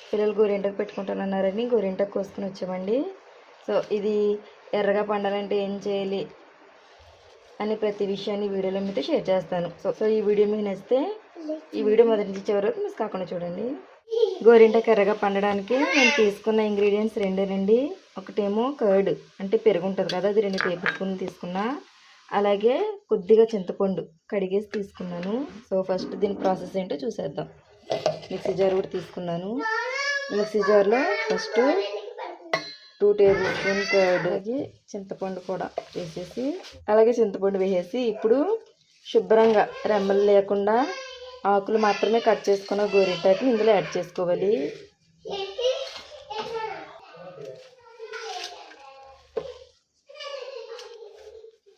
పిల్లలు గోరింటాకు పెట్టుకుంటానన్నారని గోరింటాకు కోసుకుని వచ్చామండి. సో ఇది ఎర్రగా పండాలంటే ఏం చేయాలి అని ప్రతి విషయాన్ని వీడియోలో మీతో షేర్ చేస్తాను. సో ఈ వీడియో మీకు నచ్చితే ఈ వీడియో మొదటి నుంచి చివరి వరకు మిస్ కాకుండా చూడండి. గోరింటాకు ఎర్రగా పండడానికి నేను తీసుకున్న ఇంగ్రీడియంట్స్ రెండేనండి. ఒకటేమో కర్డ్ అంటే పెరుగు ఉంటుంది కదా, అది 2 టేబుల్ స్పూన్లు తీసుకున్నా. అలాగే కొద్దిగా చింతపండు కడిగేసి తీసుకున్నాను. సో ఫస్ట్ దీని ప్రాసెస్ ఏంటో చూసేద్దాం. మిక్సీ జార్ కూడా తీసుకున్నాను. మిక్సీ జార్లో ఫస్ట్ 2 టేబుల్ స్పూన్ కర్డ్, అలాగే చింతపండు కూడా వేసేసి, ఇప్పుడు శుభ్రంగా రెమ్మలు లేకుండా ఆకులు మాత్రమే కట్ చేసుకున్న గోరింటాకుని ఇందులో యాడ్ చేసుకోవాలి.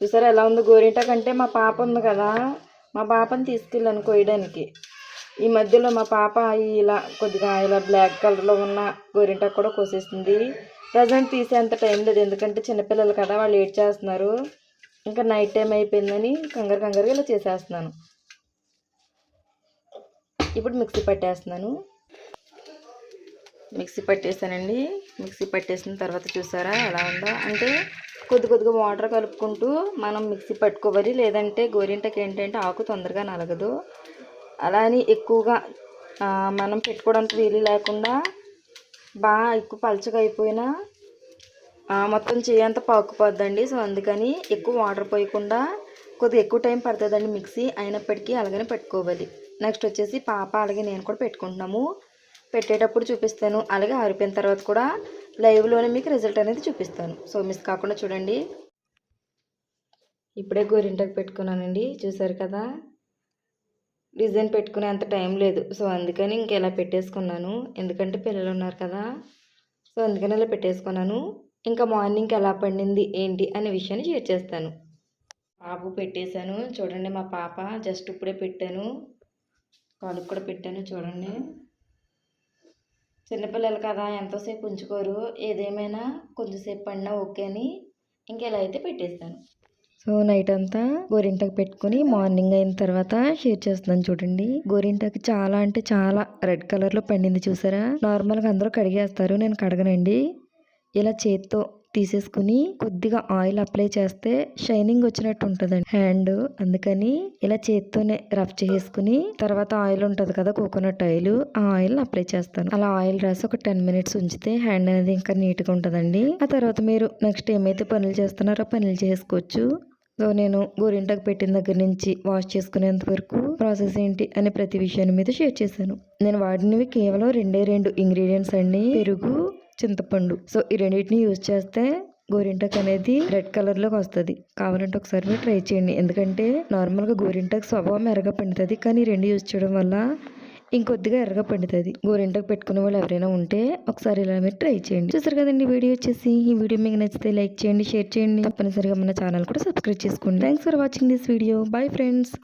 చూసారా ఎలా ఉందో గోరింటాకు? అంటే మా పాప ఉంది కదా, మా పాపని తీసుకెళ్ళాను కోయడానికి. ఈ మధ్యలో మా పాప ఇలా కొద్దిగా ఇలా బ్లాక్ కలర్లో ఉన్న గోరింటాకు కూడా కోసేస్తుంది. ప్రజెంట్ తీసేంత టైం లేదు, ఎందుకంటే చిన్నపిల్లలు కదా, వాళ్ళు ఏడ్ చేస్తున్నారు. ఇంకా నైట్ టైం అయిపోయిందని కంగారుగా ఇలా చేసేస్తున్నాను. ఇప్పుడు మిక్సీ పట్టేస్తున్నాను. మిక్సీ పట్టేసానండి. మిక్సీ పట్టేసిన తర్వాత చూసారా ఎలా ఉందో? అంటే కొద్దిగా వాటర్ కలుపుకుంటూ మనం మిక్సీ పట్టుకోవాలి, లేదంటే గోరింటాకు ఏంటంటే ఆకు తొందరగా నలగదు. అలా అని ఎక్కువగా మనం పెట్టుకోవడానికి వీలు లేకుండా బాగా ఎక్కువ పలచగా అయిపోయినా మొత్తం చేయంతా పాకుపోద్దండి. సో అందుకని ఎక్కువ వాటర్ పోయకుండా కొద్దిగా ఎక్కువ టైం పడుతుందండి మిక్సీ అయినప్పటికీ అలాగనే పెట్టుకోవాలి. నెక్స్ట్ వచ్చేసి పాప అలాగే నేను కూడా పెట్టుకుంటున్నాము. పెట్టేటప్పుడు చూపిస్తాను, అలాగే ఆరిపోయిన తర్వాత కూడా లైవ్లోనే మీకు రిజల్ట్ అనేది చూపిస్తాను. సో మిస్ కాకుండా చూడండి. ఇప్పుడే గోరింటాకు పెట్టుకున్నానండి, చూసారు కదా. డిజైన్ పెట్టుకునే అంత టైం లేదు, సో అందుకని ఇంకెలా పెట్టేసుకున్నాను. ఎందుకంటే పిల్లలు ఉన్నారు కదా, సో అందుకని ఇలా పెట్టేసుకున్నాను. ఇంకా మార్నింగ్కి ఎలా పండింది ఏంటి అనే విషయాన్ని షేర్ చేస్తాను. బాబు పెట్టేశాను చూడండి. మా పాప జస్ట్ ఇప్పుడే పెట్టాను, కాలుకు కూడా పెట్టాను చూడండి. చిన్నపిల్లలు కదా ఎంతోసేపు ఉంచుకోరు, ఏదేమైనా కొంచెంసేపు పడినా ఓకే అని ఇంకెలా అయితే పెట్టేస్తాను. సో నైట్ అంతా గోరింటాకు పెట్టుకుని మార్నింగ్ అయిన తర్వాత షేర్ చేస్తున్నాను చూడండి. గోరింటాకు చాలా అంటే చాలా రెడ్ కలర్లో పండింది చూసారా. నార్మల్గా అందరూ కడిగేస్తారు, నేను కడగనండి. ఇలా చేత్తో తీసేసుకుని కొద్దిగా ఆయిల్ అప్లై చేస్తే షైనింగ్ వచ్చినట్టు ఉంటుందండి హ్యాండ్. అందుకని ఇలా చేత్తోనే రఫ్ చేసుకుని తర్వాత ఆయిల్ ఉంటుంది కదా, కోకోనట్ ఆయిల్, ఆ ఆయిల్ అప్లై చేస్తాను. అలా ఆయిల్ రాసి ఒక 10 మినిట్స్ ఉంచితే హ్యాండ్ అనేది ఇంకా నీట్గా ఉంటుందండి. ఆ తర్వాత మీరు నెక్స్ట్ ఏమైతే పనులు చేస్తున్నారో పనులు చేసుకోవచ్చు. సో నేను గోరింటాకు పెట్టిన దగ్గర నుంచి వాష్ చేసుకునేంత వరకు ప్రాసెస్ ఏంటి అనే ప్రతి విషయాన్ని మీద షేర్ చేశాను. నేను వాడినవి కేవలం 2 ఇంగ్రీడియంట్స్ అండి, పెరుగు, చింతపండు. సో ఈ రెండింటిని యూజ్ చేస్తే గోరింటాకు అనేది రెడ్ కలర్లోకి వస్తుంది. కావాలంటే ఒకసారి మీరు ట్రై చేయండి. ఎందుకంటే నార్మల్గా గోరింటాకు స్వభావం ఎర్రగా పండుతుంది, కానీ 2 యూజ్ చేయడం వల్ల ఇంకొద్దిగా ఎర్రగా పండుతుంది. గోరింటాకు పెట్టుకునే వాళ్ళు ఎవరైనా ఉంటే ఒకసారి ఇలా మీరు ట్రై చేయండి. చూసారు కదండి వీడియో వచ్చేసి. ఈ వీడియో మీకు నచ్చితే లైక్ చేయండి, షేర్ చేయండి, తప్పనిసరిగా మన ఛానల్ కూడా సబ్స్క్రైబ్ చేసుకోండి. Thanks for watching this video. Bye friends.